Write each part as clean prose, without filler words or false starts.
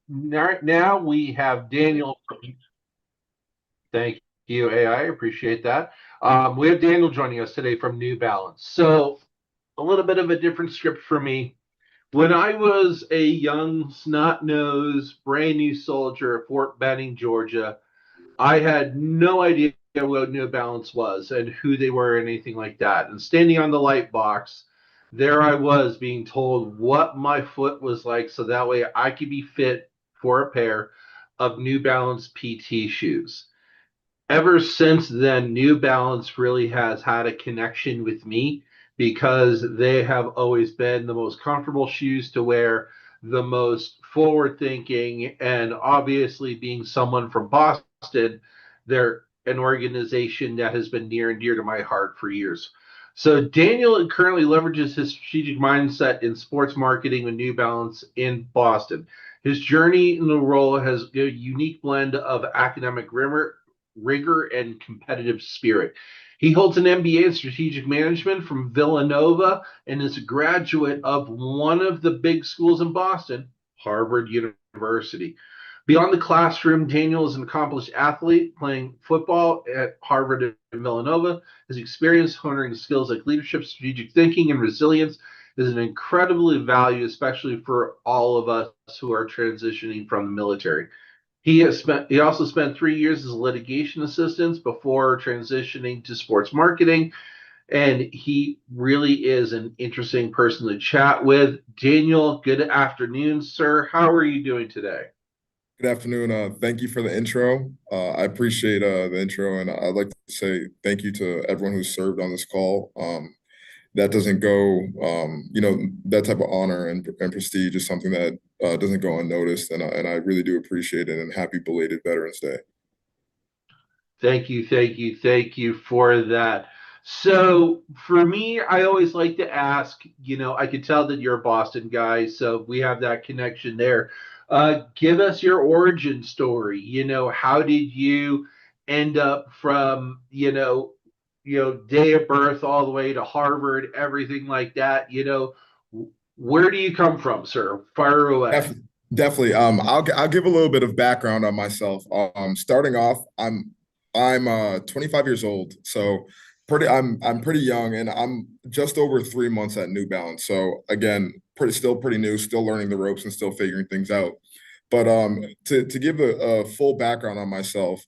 Now we have Daniel. Thank you, AI. Appreciate that. We have Daniel joining us today from New Balance. So a little bit of a different script for me. When I was a young, snot-nosed, brand new soldier at Fort Benning, Georgia, I had no idea what New Balance was and who they were or anything like that. And standing on the light box, there I was being told what my foot was like so that way I could be fit for a pair of New Balance PT shoes. Ever since then, New Balance really has had a connection with me because they have always been the most comfortable shoes to wear, the most forward thinking, and obviously being someone from Boston, they're an organization that has been near and dear to my heart for years. So Daniel currently leverages his strategic mindset in sports marketing with New Balance in Boston. His journey in the role has a unique blend of academic rigor and competitive spirit. He holds an MBA in strategic management from Villanova and is a graduate of one of the big schools in Boston, Harvard University. Beyond the classroom, Daniel is an accomplished athlete playing football at Harvard and Villanova. His experience honing skills like leadership, strategic thinking, and resilience is an incredibly valued, especially for all of us who are transitioning from the military. He also spent 3 years as a litigation assistant before transitioning to sports marketing, and he really is an interesting person to chat with. Daniel, good afternoon, sir. How are you doing today? Good afternoon. Thank you for the intro. I appreciate the intro, and I'd like to say thank you to everyone who served on this call. That doesn't go, that type of honor and prestige is something that doesn't go unnoticed, and I really do appreciate it. And happy belated Veterans Day. Thank you for that. So for me, I always like to ask, I could tell that you're a Boston guy, so we have that connection there. Give us your origin story. How did you end up from, day of birth all the way to Harvard, everything like that? Where do you come from, sir? Fire away. Def- Definitely. I'll give a little bit of background on myself. Starting off, I'm 25 years old, so I'm pretty young, and I'm just over 3 months at New Balance. So again, pretty new, still learning the ropes and still figuring things out. But to give a full background on myself,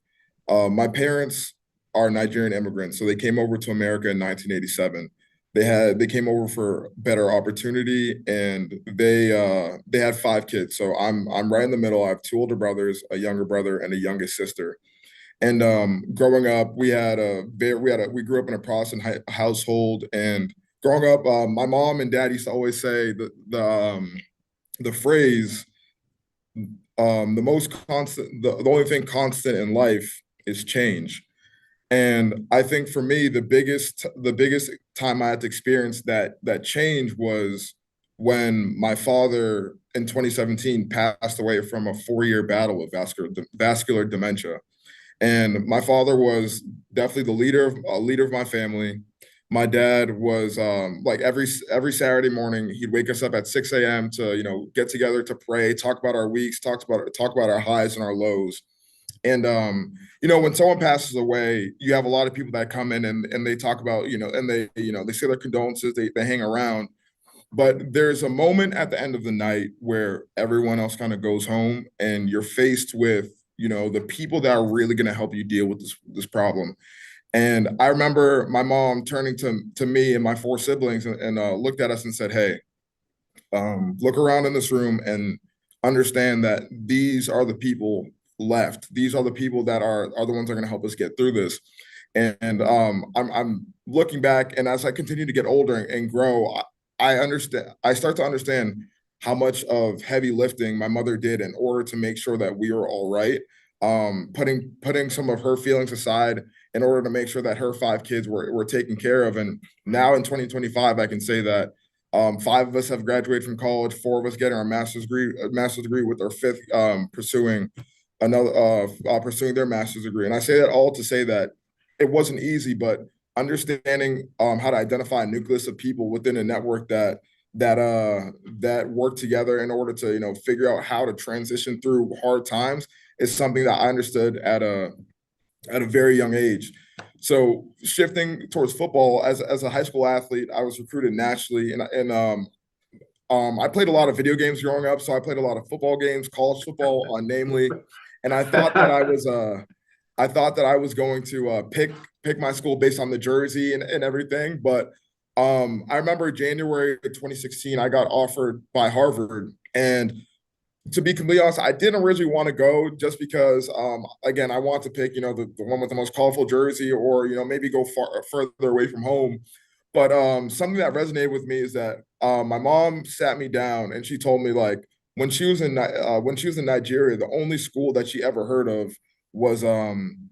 my parents are Nigerian immigrants, so they came over to America in 1987. They came over for better opportunity, and they had 5 kids. So I'm right in the middle. I have 2 older brothers, a younger brother, and a youngest sister. And growing up, we grew up in a Protestant household. And growing up, my mom and dad used to always say the phrase, the only thing constant in life is change. And I think for me, the biggest time I had to experience that change was when my father in 2017 passed away from a 4-year battle with vascular dementia. And my father was definitely the leader of my family. My dad was like every Saturday morning, he'd wake us up at 6 a.m. to get together to pray, talk about our weeks, talk about our highs and our lows. And when someone passes away, you have a lot of people that come in and they talk about, and they say their condolences, they hang around. But there's a moment at the end of the night where everyone else kind of goes home and you're faced with, the people that are really going to help you deal with this problem. And I remember my mom turning to me and my 4 siblings and looked at us and said, "Hey, look around in this room and understand that these are the people left. These are the people that are the ones that are going to help us get through this." And I'm looking back, and as I continue to get older and grow, I understand. I start to understand how much of heavy lifting my mother did in order to make sure that we were all right. Putting some of her feelings aside in order to make sure that her 5 kids were taken care of. And now in 2025, I can say that 5 of us have graduated from college, 4 of us getting our master's degree with our fifth pursuing their master's degree. And I say that all to say that it wasn't easy, but understanding how to identify a nucleus of people within a network that that work together in order to figure out how to transition through hard times is something that I understood at a very young age. So shifting towards football as a high school athlete, I was recruited nationally, and I played a lot of video games growing up. So I played a lot of football games, college football, namely, and I thought that I was going to pick my school based on the jersey and everything. But I remember January 2016, I got offered by Harvard, and to be completely honest, I didn't originally want to go just because, again, I want to pick, the one with the most colorful jersey, or, maybe go further away from home. But something that resonated with me is that my mom sat me down and she told me, like, when she was in Nigeria, the only school that she ever heard of was um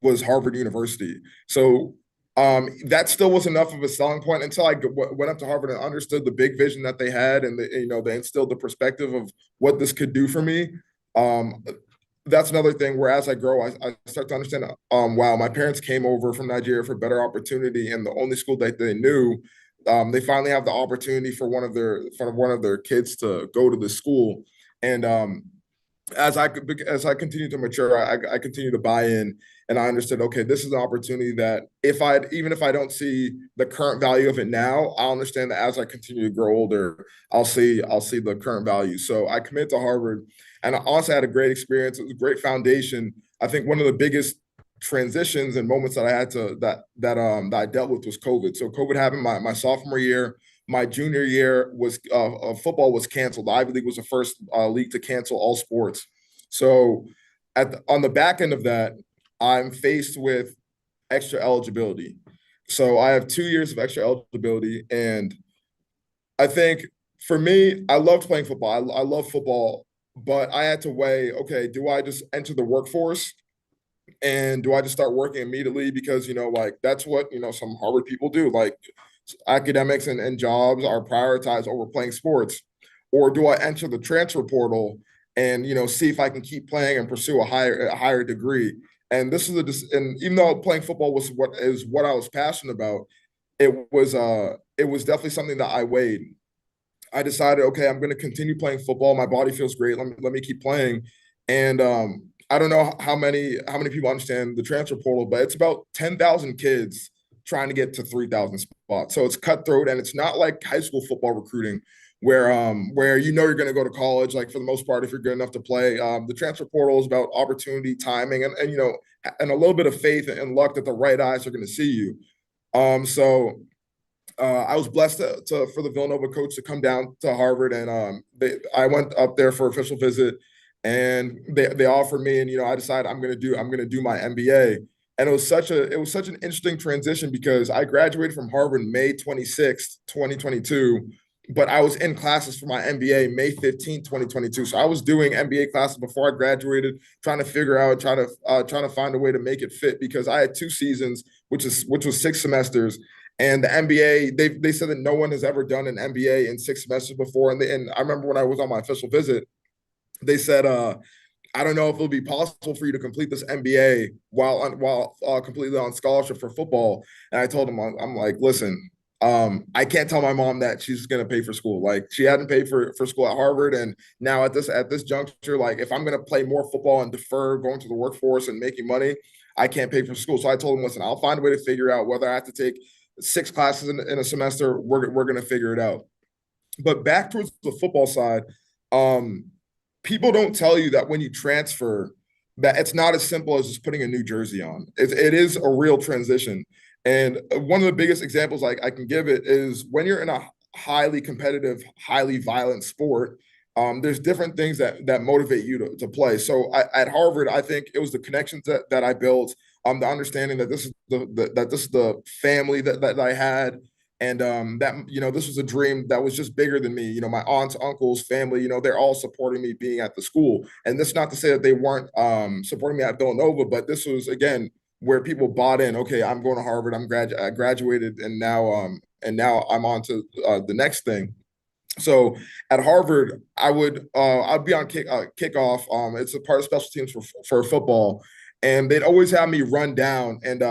was Harvard University. So that still was enough of a selling point until I went up to Harvard and understood the big vision that they had, and they instilled the perspective of what this could do for me. Um, that's another thing where as I grow, I start to understand. Wow, my parents came over from Nigeria for better opportunity, and the only school that they knew, they finally have the opportunity for one of their kids to go to this school, and as I continue to mature, I continue to buy in, and I understood, okay, this is an opportunity that even if I don't see the current value of it now, I'll understand that as I continue to grow older, I'll see the current value. So I committed to Harvard, and I also had a great experience. It was a great foundation. I think one of the biggest transitions and moments that I had to that I dealt with was COVID. So COVID happened my sophomore year. My junior year was football was canceled. The Ivy League was the first league to cancel all sports. So on the back end of that, I'm faced with extra eligibility. So I have 2 years of extra eligibility, and I think for me, I loved playing football. I love football, but I had to weigh, okay, do I just enter the workforce, and do I just start working immediately because like that's what some Harvard people do, like academics and jobs are prioritized over playing sports, or do I enter the transfer portal and see if I can keep playing and pursue a higher degree? And this is and even though playing football was what I was passionate about, it was definitely something that I weighed. I decided, okay, I'm going to continue playing football. My body feels great. Let me keep playing. And I don't know how many people understand the transfer portal, but it's about 10,000 kids trying to get to 3,000 spots. So it's cutthroat, and it's not like high school football recruiting where you're going to go to college, like for the most part if you're good enough to play. The transfer portal is about opportunity, timing, and and a little bit of faith and luck that the right eyes are going to see you. So I was blessed for the Villanova coach to come down to Harvard, and I went up there for official visit, and they offered me, and I decided I'm gonna do my MBA, and it was such an interesting transition because I graduated from Harvard May 26th, 2022, but I was in classes for my MBA May 15th, 2022. So I was doing MBA classes before I graduated, trying to figure out, trying to find a way to make it fit because I had 2 seasons, which was 6 semesters. And the MBA, they said that no one has ever done an MBA in 6 semesters before. And I remember when I was on my official visit, they said, I don't know if it'll be possible for you to complete this MBA while completely on scholarship for football. And I told him, I'm like, listen, I can't tell my mom that she's going to pay for school. Like she hadn't paid for school at Harvard, and now at this juncture, like if I'm going to play more football and defer going to the workforce and making money, I can't pay for school. So I told him, listen, I'll find a way to figure out whether I have to take 6 classes in a semester. We're going to figure it out. But back towards the football side, um, people don't tell you that when you transfer, that it's not as simple as just putting a new jersey on. It is a real transition. And one of the biggest examples I can give it is when you're in a highly competitive, highly violent sport, there's different things that motivate you to play. So at Harvard, I think it was the connections that I built, the understanding that this is the family that I had, and that this was a dream that was just bigger than me. My aunts, uncles, family, they're all supporting me being at the school. And this is not to say that they weren't supporting me at Villanova, but this was again where people bought in. Okay, I'm going to Harvard. I graduated, and now I'm on to the next thing. So at Harvard, I'd be on kickoff. It's a part of special teams for football, and they'd always have me run down and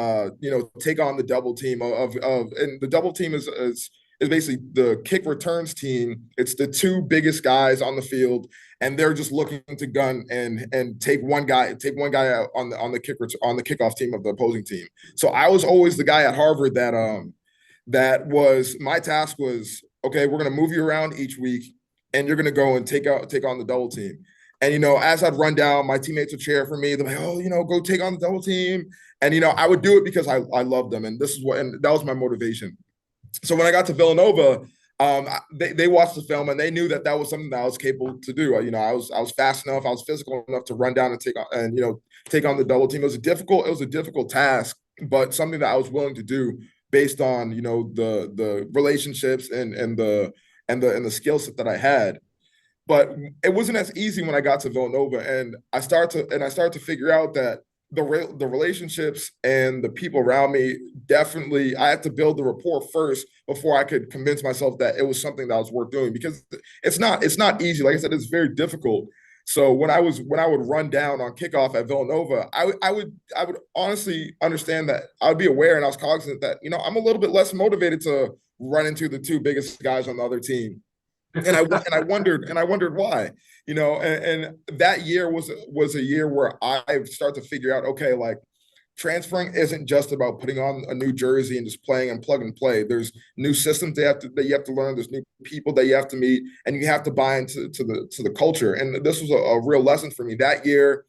take on the double team and the double team is is basically the kick returns team. It's the two biggest guys on the field, and they're just looking to gun and take one guy out on the kickoff team of the opposing team. So I was always the guy at Harvard that was my task was, okay, we're going to move you around each week, and you're going to go and take on the double team. And as I'd run down, my teammates would cheer for me. They're like, "Oh, go take on the double team." And I would do it because I loved them, and that was my motivation. So when I got to Villanova, they watched the film and they knew that was something that I was capable to do. I was fast enough, I was physical enough to run down and take on the double team. It was a difficult task, but something that I was willing to do based on the relationships and the skill set that I had. But it wasn't as easy when I got to Villanova, and I started to figure out that the relationships and the people around me, definitely I had to build the rapport first before I could convince myself that it was something that was worth doing, because it's not easy. Like I said, it's very difficult. So when I would run down on kickoff at Villanova, I would honestly understand that. I would be aware, and I was cognizant that I'm a little bit less motivated to run into the two biggest guys on the other team. And I wondered why. And that year was a year where I started to figure out, okay, like, transferring isn't just about putting on a new jersey and just playing and plug and play. There's new systems that you have to learn. There's new people that you have to meet, and you have to buy into the culture. And this was a real lesson for me. That year,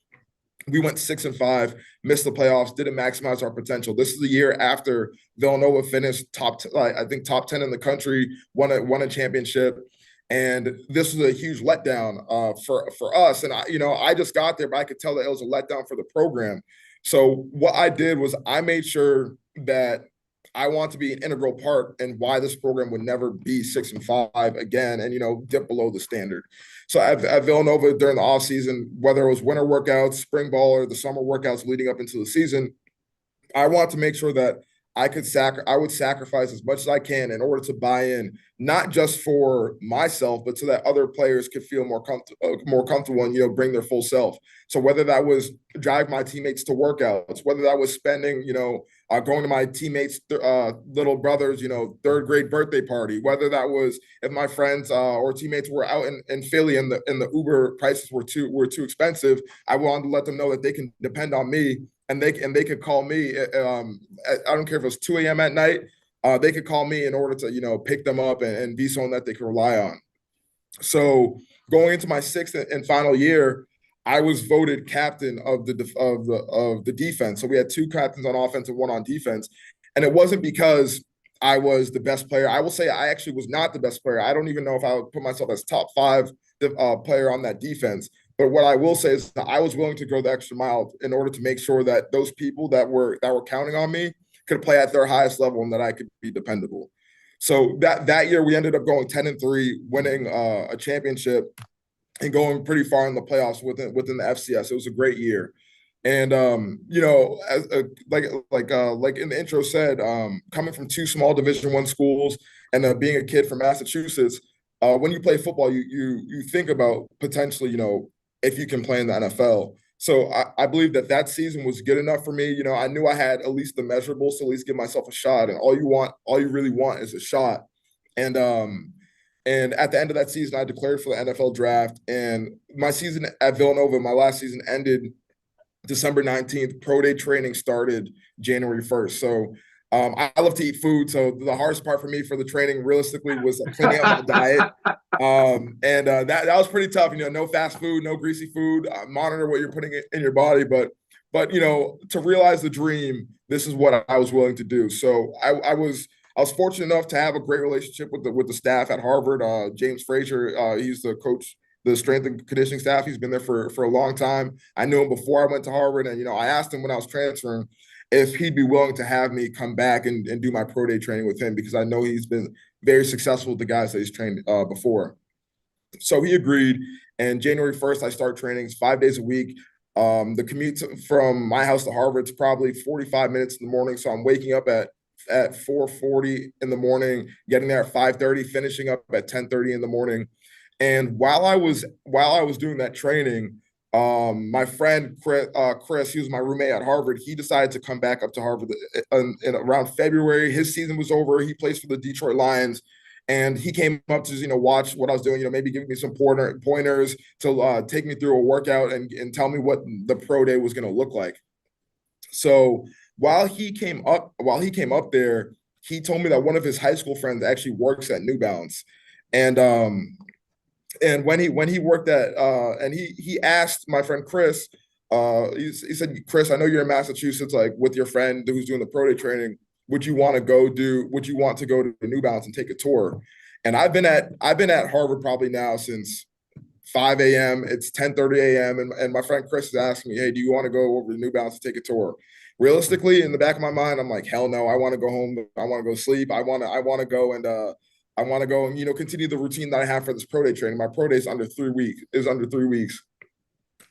we went 6-5, missed the playoffs, didn't maximize our potential. This is the year after Villanova finished I think top 10 in the country, won a championship. And this was a huge letdown for us. And I just got there, but I could tell that it was a letdown for the program. So what I did was I made sure that I want to be an integral part in why this program would never be 6-5 again, and dip below the standard. So at Villanova during the offseason, whether it was winter workouts, spring ball, or the summer workouts leading up into the season, I want to make sure that I would sacrifice as much as I can in order to buy in, not just for myself, but so that other players could feel more comfortable and bring their full self. So whether that was drive my teammates to workouts, whether that was spending going to my teammates' little brother's third grade birthday party, whether that was if my friends or teammates were out in Philly and the Uber prices were too expensive, I wanted to let them know that they can depend on me. And they could call me. I don't care if it was 2 a.m. at night. They could call me in order to pick them up and be someone that they could rely on. So going into my sixth and final year, I was voted captain of the defense. So we had two captains on offense and one on defense, and it wasn't because I was the best player. I will say I actually was not the best player. I don't even know if I would put myself as top 5 player on that defense. But what I will say is that I was willing to go the extra mile in order to make sure that those people that were counting on me could play at their highest level and that I could be dependable. So that year we ended up going 10-3, winning a championship and going pretty far in the playoffs within the FCS. It was a great year. And as like in the intro said, coming from 2 small Division I schools and being a kid from Massachusetts, when you play football, you think about potentially if you can play in the NFL. So I believe that season was good enough for me. I knew I had at least the measurables to at least give myself a shot. And all you really want is a shot. And at the end of that season, I declared for the NFL draft. And my season at Villanova, my last season, ended December 19th. Pro day training started January 1st. So I love to eat food. So the hardest part for me for the training realistically was cleaning up my diet. That was pretty tough. No fast food, no greasy food. Monitor what you're putting in your body. But to realize the dream, this is what I was willing to do. So I was fortunate enough to have a great relationship with the staff at Harvard. James Frazier, he's the coach, the strength and conditioning staff. He's been there for a long time. I knew him before I went to Harvard, and I asked him when I was transferring if he'd be willing to have me come back and do my pro day training with him, because I know he's been very successful with the guys that he's trained before. So he agreed. And January 1st, I start training 5 days a week. The commute from my house to Harvard is probably 45 minutes in the morning. So I'm waking up at 4:40 in the morning, getting there at 5:30, finishing up at 10:30 in the morning. And while I was doing that training, my friend Chris, he was my roommate at Harvard. He decided to come back up to Harvard in around February. His season was over. He plays for the Detroit Lions. And he came up to watch what I was doing, maybe give me some pointers to take me through a workout and tell me what the pro day was going to look like. So while he came up there, he told me that one of his high school friends actually works at New Balance, and when he worked at and he asked my friend Chris, he said, Chris, I know you're in Massachusetts, like with your friend who's doing the pro day training. Would you want to go to New Balance and take a tour? And I've been at Harvard probably now since 5 a.m. It's 10:30 a.m. And my friend Chris is asking me, hey, do you want to go over to New Balance and take a tour? Realistically, in the back of my mind, I'm like, hell no, I want to go home. I want to go sleep. I want to go and continue the routine that I have for this pro day training. My pro day is under 3 weeks.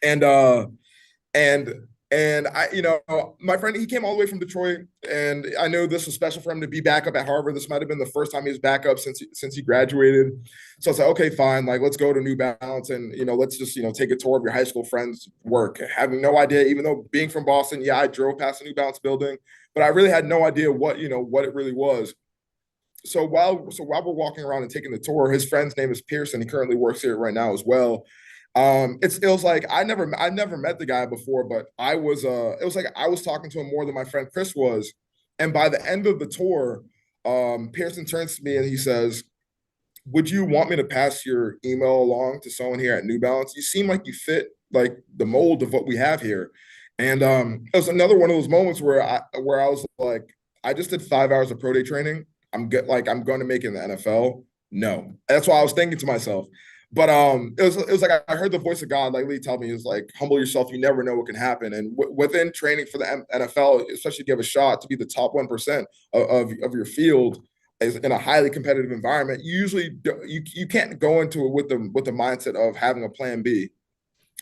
And and and my friend, he came all the way from Detroit, and I know this was special for him to be back up at Harvard. This might have been the first time he was back up since he graduated. So I was like, okay, fine, like let's go to New Balance and let's just take a tour of your high school friends' work. Having no idea, even though being from Boston, yeah, I drove past the New Balance building, but I really had no idea what it really was. So while we're walking around and taking the tour, his friend's name is Pearson. He currently works here right now as well. It was like I never met the guy before, but it was like I was talking to him more than my friend Chris was. And by the end of the tour, Pearson turns to me and he says, would you want me to pass your email along to someone here at New Balance? You seem like you fit like the mold of what we have here. And it was another one of those moments where I was like, I just did 5 hours of pro day training. I'm going to make it in the NFL. No, that's what I was thinking to myself. But it was like I heard the voice of God, like Lee tell me, is like, humble yourself. You never know what can happen. And within training for the NFL, especially if you have a shot to be the top 1% of your field, is in a highly competitive environment. You can't go into it with the mindset of having a plan B.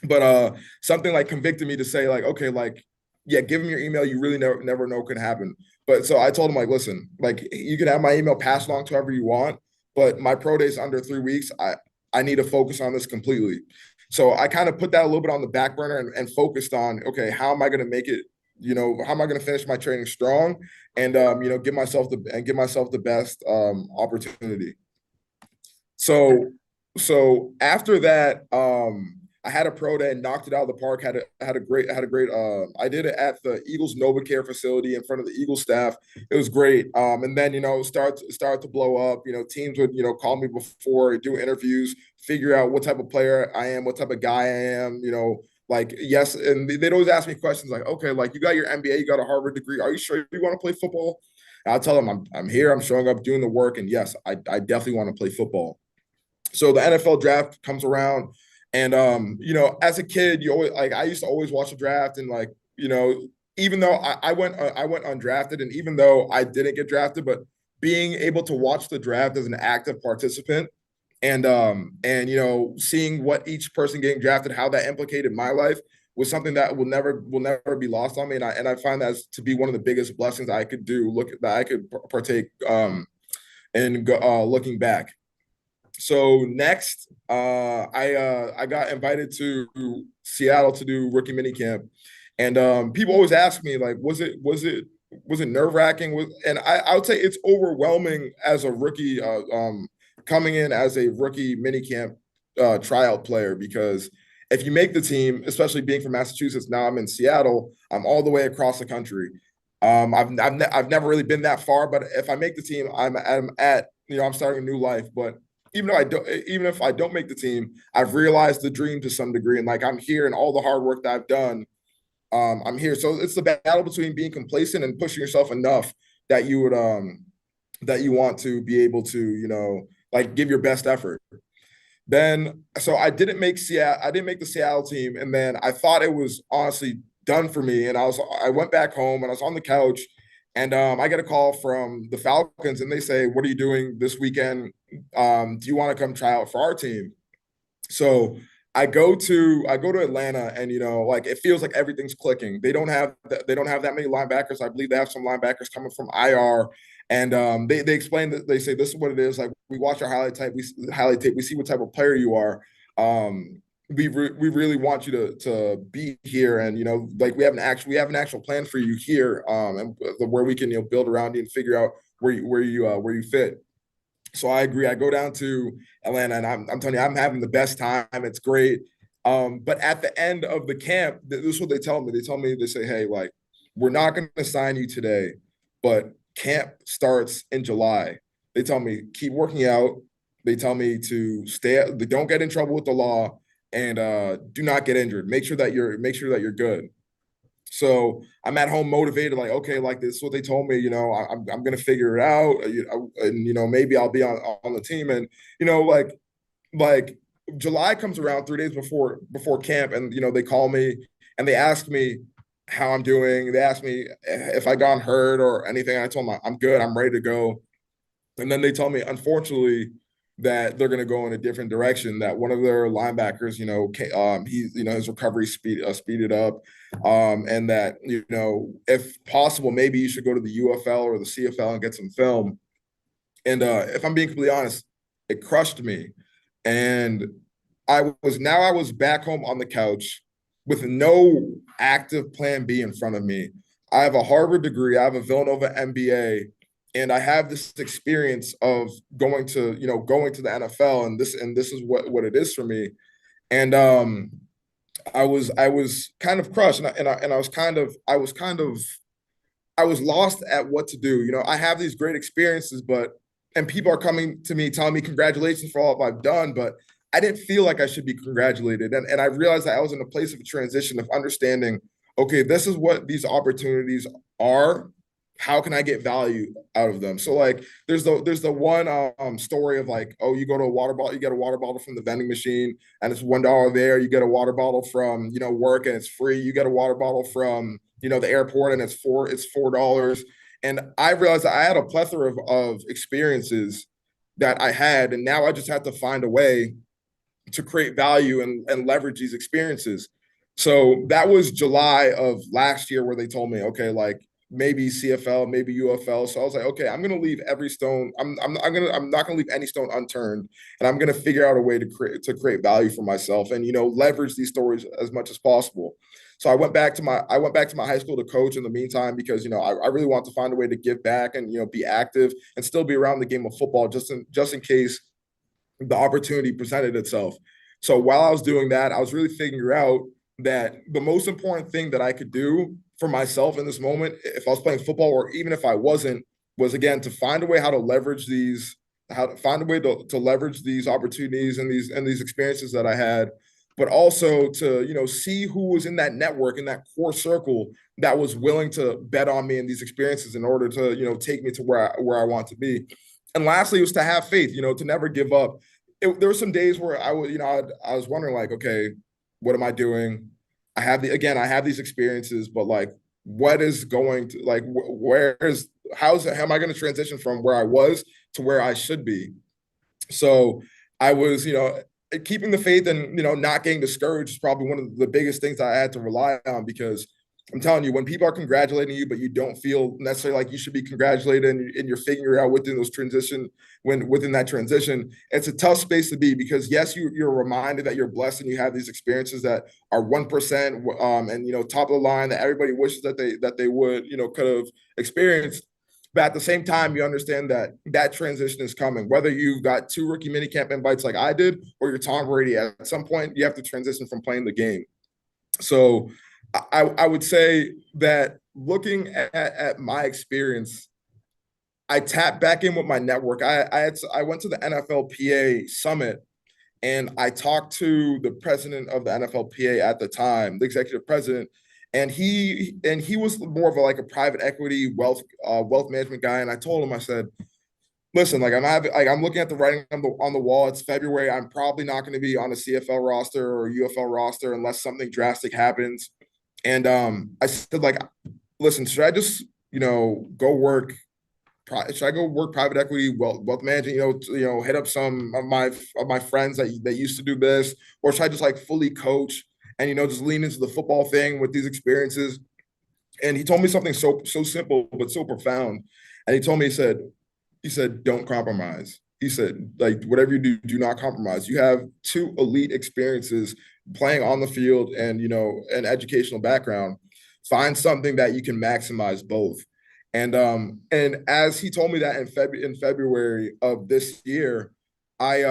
But something like convicted me to say like, okay, like, yeah, give him your email. You really never know what can happen. But so I told him like, listen, like you can have my email passed along to whoever you want, but my pro day is under 3 weeks. I need to focus on this completely. So I kind of put that a little bit on the back burner and focused on, okay, how am I going to make it? How am I going to finish my training strong and give myself the best opportunity. So after that, I had a pro day and knocked it out of the park. Had a great. I did it at the Eagles NovaCare facility in front of the Eagles staff. It was great. And then start to blow up. Teams would call me before, do interviews, figure out what type of player I am, what type of guy I am. Like yes, and they'd always ask me questions like, okay, like you got your MBA, you got a Harvard degree. Are you sure you want to play football? And I'll tell them I'm here. I'm showing up, doing the work, and yes, I definitely want to play football. So the NFL draft comes around, and as a kid, you always like I used to always watch the draft, and like even though I went undrafted, and even though I didn't get drafted, but being able to watch the draft as an active participant, and seeing what each person getting drafted, how that implicated my life was something that will never be lost on me, and I find that to be one of the biggest blessings I could do. Look that I could partake in looking back. So next, I got invited to Seattle to do rookie mini camp, and people always ask me like, was it nerve wracking? And I would say it's overwhelming as a rookie coming in as a rookie mini camp tryout player, because if you make the team, especially being from Massachusetts, now I'm in Seattle, I'm all the way across the country. I've never really been that far, but if I make the team, I'm starting a new life. But even if I don't make the team, I've realized the dream to some degree, and like I'm here, and all the hard work that I've done, I'm here. So it's the battle between being complacent and pushing yourself enough that you want to be able to like give your best effort. Then so I didn't make the Seattle team, and then I thought it was honestly done for me. And I went back home and I was on the couch, and I get a call from the Falcons, and they say, "What are you doing this weekend? Do you want to come try out for our team?" So I go to Atlanta, and like it feels like everything's clicking. They don't have that many linebackers. I believe they have some linebackers coming from IR, and they explain that, they say this is what it is. Like we watch our highlight tape, we see what type of player you are. We really want you to be here, and like we have an actual plan for you here, and where we can build around you and figure out where you fit. So I agree. I go down to Atlanta, and I'm telling you, I'm having the best time. It's great. But at the end of the camp, this is what they tell me. They tell me, they say, hey, like, we're not going to sign you today, but camp starts in July. They tell me, keep working out. They tell me to don't get in trouble with the law, and do not get injured. Make sure that you're good. So I'm at home motivated, like, okay, like this is what they told me, I'm gonna figure it out, and maybe I'll be on the team, and like July comes around 3 days before camp, and they call me and they ask me how I'm doing. They ask me if I got hurt or anything. I told them I'm good, I'm ready to go. And then they tell me, unfortunately, that they're going to go in a different direction. That one of their linebackers, his recovery speeded up, and that if possible, maybe you should go to the UFL or the CFL and get some film. And if I'm being completely honest, it crushed me. And I was back home on the couch with no active plan B in front of me. I have a Harvard degree, I have a Villanova MBA, and I have this experience of going to the NFL, and this is what it is for me. And I was kind of crushed, and I was lost at what to do. I have these great experiences, and people are coming to me telling me congratulations for all I've done, but I didn't feel like I should be congratulated. And I realized that I was in a place of transition of understanding, okay, this is what these opportunities are. How can I get value out of them? So like there's the one story of like, oh, you go to a water bottle, you get a water bottle from the vending machine and it's $1 there. You get a water bottle from, work and it's free. You get a water bottle from, the airport and it's $4. And I realized that I had a plethora of experiences that I had, and now I just had to find a way to create value and leverage these experiences. So that was July of last year where they told me, okay, like maybe CFL, maybe UFL. So I was like, okay, I'm gonna leave every stone. I'm not gonna leave any stone unturned, and I'm gonna figure out a way to create value for myself and leverage these stories as much as possible. So I went back to my high school to coach in the meantime because I really want to find a way to give back and be active and still be around the game of football just in case the opportunity presented itself. So while I was doing that, I was really figuring out that the most important thing that I could do for myself in this moment, if I was playing football or even if I wasn't, was again to find a way how to find a way to leverage these opportunities and these experiences that I had, but also to see who was in that network, in that core circle that was willing to bet on me in these experiences in order to take me to where I want to be. And lastly, it was to have faith, to never give up. There were some days where I was wondering like, okay, what am I doing? I have these experiences, but like, what is going to like, how am I going to transition from where I was to where I should be? So I was, keeping the faith and, not getting discouraged is probably one of the biggest things I had to rely on because I'm telling you, when people are congratulating you, but you don't feel necessarily like you should be congratulated and you're figuring out within that transition, it's a tough space to be because yes, you're reminded that you're blessed and you have these experiences that are 1%, and top of the line that everybody wishes that they would, could have experienced. But at the same time, you understand that transition is coming. Whether you got 2 rookie minicamp invites like I did, or you're Tom Brady, at some point you have to transition from playing the game. So I would say that looking at my experience, I tapped back in with my network. I went to the NFLPA summit and I talked to the president of the NFLPA at the time, the executive president, and he was more of like a private equity wealth management guy. And I told him, I said, listen, like I'm looking at the writing on the wall. It's February. I'm probably not going to be on a CFL roster or UFL roster unless something drastic happens. And I said, like, listen, should I just, go work? Should I go work private equity, wealth management? Hit up some of my friends that used to do this, or should I just like fully coach and just lean into the football thing with these experiences? And he told me something so simple but so profound. And he told me, he said, don't compromise. He said, like, whatever you do, do not compromise. You have 2 elite experiences playing on the field and, an educational background. Find something that you can maximize both. And as he told me that in February of this year, I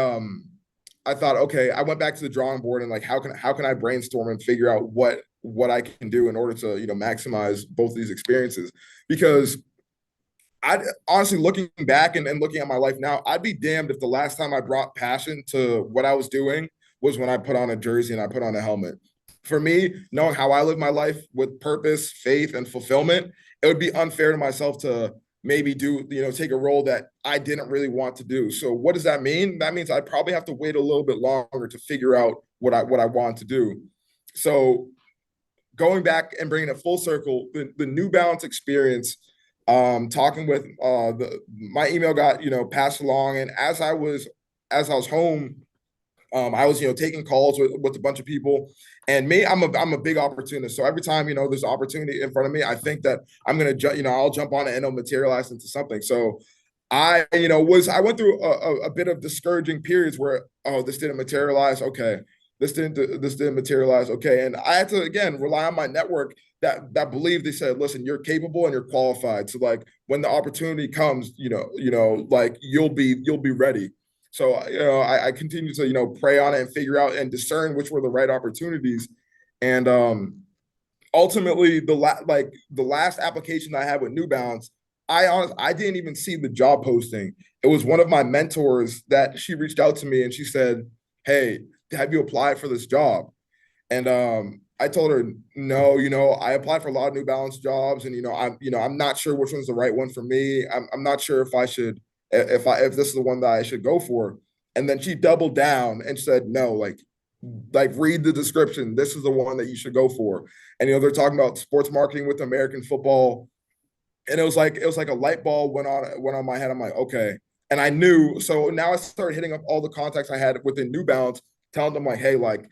I thought, okay, I went back to the drawing board and like how can I brainstorm and figure out what I can do in order to, you know, maximize both of these experiences. Because I honestly, looking back and looking at my life now, I'd be damned if the last time I brought passion to what I was doing was when I put on a jersey and I put on a helmet. For me, knowing how I live my life with purpose, faith, and fulfillment, it would be unfair to myself to maybe do, you know, take a role that I didn't really want to do. So what does that mean? That means I probably have to wait a little bit longer to figure out what I want to do. So going back and bringing it full circle, the New Balance experience, talking with my email got, you know, passed along, and as I was home, I was, you know, taking calls with a bunch of people. And me, I'm a big opportunist. So every time, you know, there's an opportunity in front of me, I think that I'm gonna you know, I'll jump on it and it'll materialize into something. So I went through a bit of discouraging periods where, oh, this didn't materialize. Okay, this didn't materialize. Okay, and I had to again rely on my network that believed. They said, listen, you're capable and you're qualified. So like when the opportunity comes, like you'll be ready. So I continue to, you know, pray on it and figure out and discern which were the right opportunities. And ultimately the last application I had with New Balance, I didn't even see the job posting. It was one of my mentors that she reached out to me and she said, "Hey, have you applied for this job?" And I told her, "No, you know, I applied for a lot of New Balance jobs, and I'm not sure which one's the right one for me. I'm not sure if I should if this is the one that I should go for." And then she doubled down and said, "No, like read the description. This is the one that you should go for." And they're talking about sports marketing with American football, and it was like a light bulb went on my head. I'm like, okay. And I knew. So now I started hitting up all the contacts I had within New Balance, telling them like, hey, like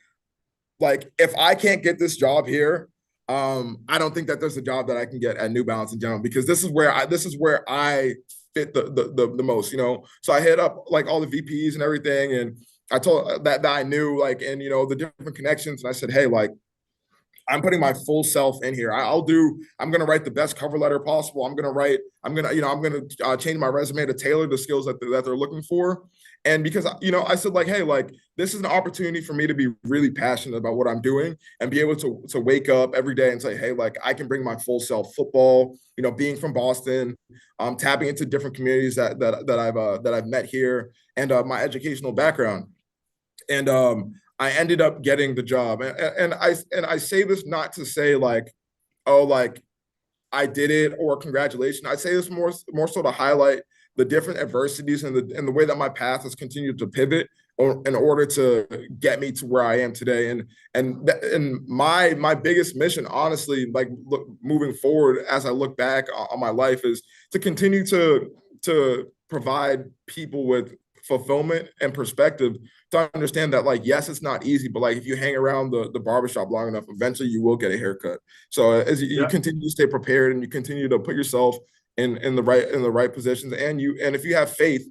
if I can't get this job here, I don't think that there's a job that I can get at New Balance in general, because this is where I fit the most, you know. So I hit up like all the VPs and everything, and I told that I knew, like, and the different connections, and I said, hey, like, I'm putting my full self in here. I'm going to write the best cover letter possible. I'm going to change my resume to tailor the skills that they're looking for. And because, I said like, hey, like, this is an opportunity for me to be really passionate about what I'm doing and be able to wake up every day and say, hey, like, I can bring my full self. Football, being from Boston, tapping into different communities that I've met here, and my educational background. And I ended up getting the job. And I say this not to say like, oh, like I did it or congratulations. I say this more so to highlight the different adversities and the way that my path has continued to pivot in order to get me to where I am today. And my biggest mission, honestly, like moving forward as I look back on my life, is to continue to provide people with fulfillment and perspective, to understand that, like, yes, it's not easy, but like if you hang around the barbershop long enough, eventually you will get a haircut. So as you Yeah. continue to stay prepared and you continue to put yourself in the right positions, and if you have faith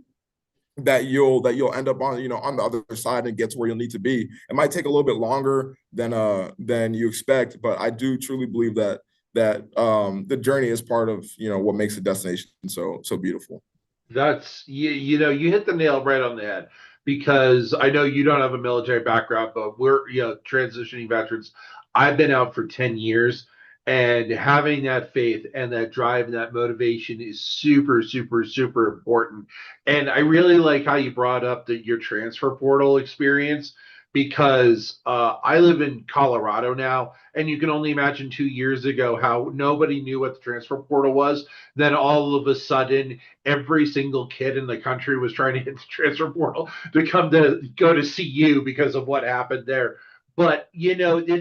that you'll end up on on the other side and get to where you'll need to be. It might take a little bit longer than you expect, but I do truly believe that the journey is part of what makes the destination so beautiful. That's you hit the nail right on the head, because I know you don't have a military background, but we're transitioning veterans. I've been out for 10 years, and having that faith and that drive and that motivation is super, super, super important. And I really like how you brought up your transfer portal experience, because I live in Colorado now, and you can only imagine 2 years ago how nobody knew what the transfer portal was. Then all of a sudden, every single kid in the country was trying to hit the transfer portal to go to CU because of what happened there. But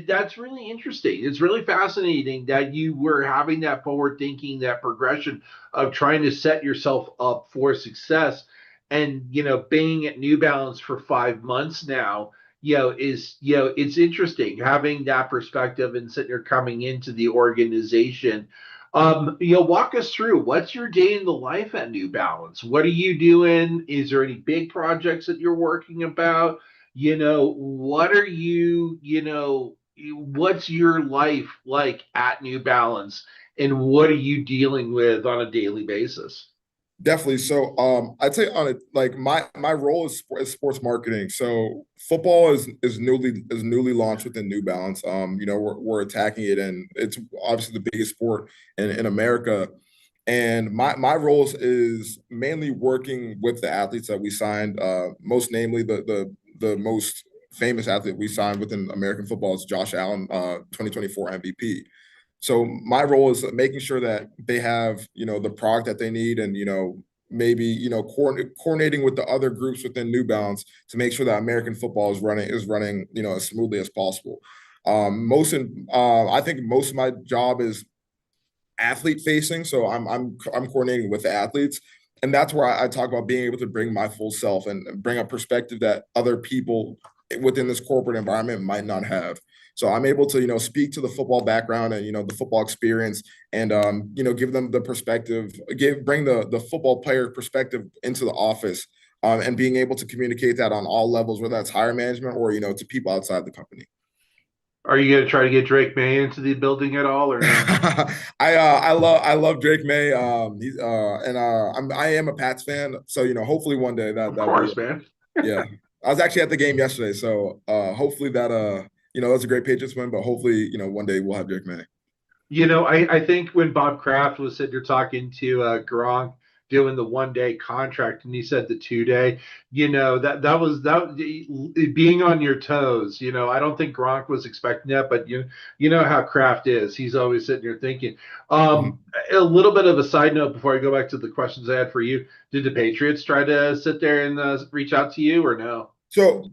that's really interesting. It's really fascinating that you were having that forward thinking, that progression of trying to set yourself up for success. And being at New Balance for 5 months now, it's interesting having that perspective and sitting there coming into the organization. Walk us through, what's your day in the life at New Balance? What are you doing? Is there any big projects that you're working about? What are what's your life like at New Balance? and what are you dealing with on a daily basis? Definitely. So, I'd say on it, like my role is sports marketing. So, football is newly launched within New Balance. We're attacking it, and it's obviously the biggest sport in America. And my roles is mainly working with the athletes that we signed. Most namely, the most famous athlete we signed within American football is Josh Allen, 2024 MVP. So my role is making sure that they have, the product that they need, and maybe coordinating with the other groups within New Balance to make sure that American football is running as smoothly as possible. I think most of my job is athlete facing, so I'm coordinating with the athletes, and that's where I talk about being able to bring my full self and bring a perspective that other people within this corporate environment might not have. So I'm able to, speak to the football background and, the football experience, and give them the perspective, bring the football player perspective into the office, and being able to communicate that on all levels, whether that's higher management or, to people outside the company. Are you going to try to get Drake May into the building at all, or no? I love Drake May. He's and I am a Pats fan, so hopefully one day Of that'll be, course, man. yeah. I was actually at the game yesterday, so hopefully that's a great Patriots win, but hopefully one day we'll have Drake May. I think when Bob Kraft was sitting there talking to Gronk doing the 1 day contract, and he said the 2 day, that was that being on your toes. I don't think Gronk was expecting that, but you know how Kraft is. He's always sitting there thinking. Mhm. A little bit of a side note before I go back to the questions I had for you. Did the Patriots try to sit there and reach out to you, or no? So,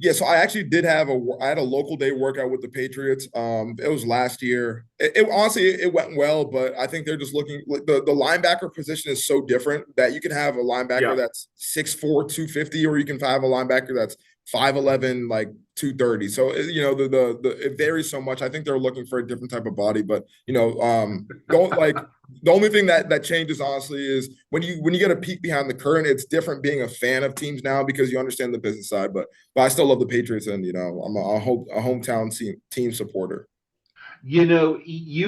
yeah, so I actually I had a local day workout with the Patriots. It was last year. It honestly, it went well, but I think they're just looking like the linebacker position is so different that you can have a linebacker Yeah. that's 6'4", 250, or you can have a linebacker that's 5'11", like 230. So, it varies so much. I think they're looking for a different type of body, but don't like the only thing that changes honestly is when you get a peek behind the curtain. It's different being a fan of teams now because you understand the business side. But I still love the Patriots, and I'm a hometown team supporter. You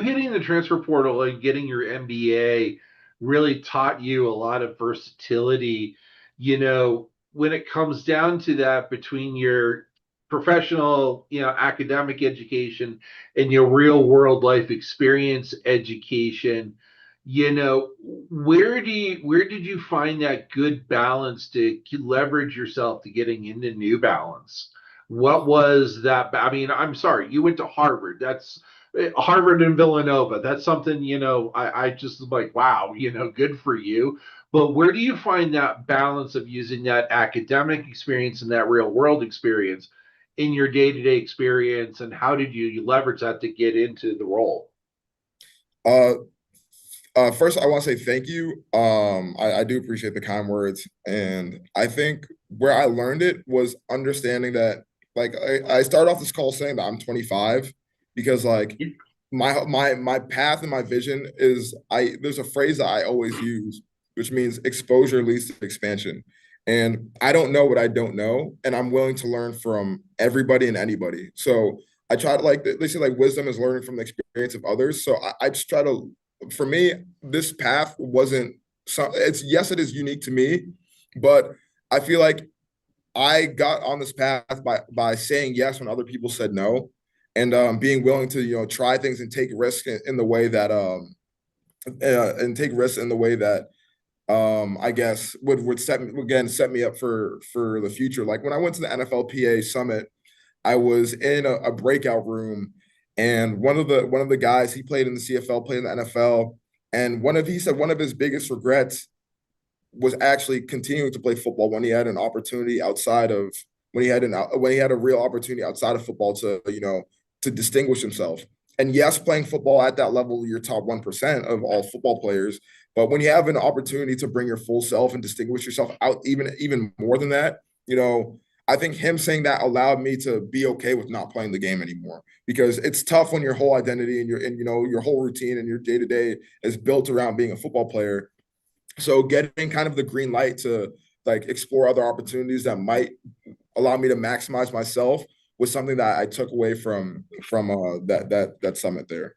hitting the transfer portal and getting your MBA really taught you a lot of versatility. When it comes down to that between your professional, academic education and your real world life experience education, where did you find that good balance to leverage yourself to getting into New Balance? What was that? I mean, I'm sorry, you went to Harvard. That's Harvard and Villanova. That's something, I just like, wow, good for you. But where do you find that balance of using that academic experience and that real world experience in your day to day experience? And how did you leverage that to get into the role? Uh, First, I want to say thank you. I do appreciate the kind words, and I think where I learned it was understanding that, like, I started off this call saying that I'm 25 because, like, my path and my vision is I. There's a phrase that I always use, which means exposure leads to expansion, and I don't know what I don't know, and I'm willing to learn from everybody and anybody. So I try to, like, they say, like, wisdom is learning from the experience of others. So I just try to, for me, this path wasn't it's, yes, it is unique to me, but I feel like I got on this path by saying yes when other people said no, and being willing to try things and take risks in the way that and take risks in the way that I guess would set me up for the future. Like when I went to the NFLPA summit, I was in a breakout room, and one of the guys, he played in the CFL, played in the NFL, and he said one of his biggest regrets was actually continuing to play football when he had an opportunity outside of when he had a real opportunity outside of football to to distinguish himself. And yes, playing football at that level, you're top 1% of all football players. But when you have an opportunity to bring your full self and distinguish yourself out even more than that, I think him saying that allowed me to be okay with not playing the game anymore, because it's tough when your whole identity and your whole routine and your day to day is built around being a football player. So getting kind of the green light to, like, explore other opportunities that might allow me to maximize myself was something that I took away from that summit there.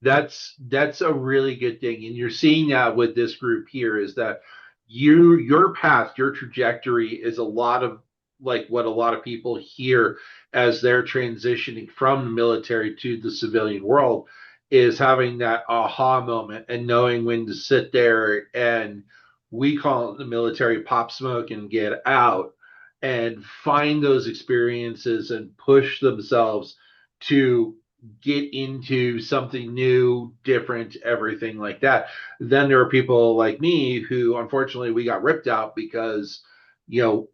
That's a really good thing, and you're seeing that with this group here is that your path, your trajectory is a lot of like what a lot of people hear as they're transitioning from the military to the civilian world is having that aha moment and knowing when to sit there and we call it the military pop smoke and get out and find those experiences and push themselves to get into something new, different, everything like that. Then there are people like me who unfortunately we got ripped out because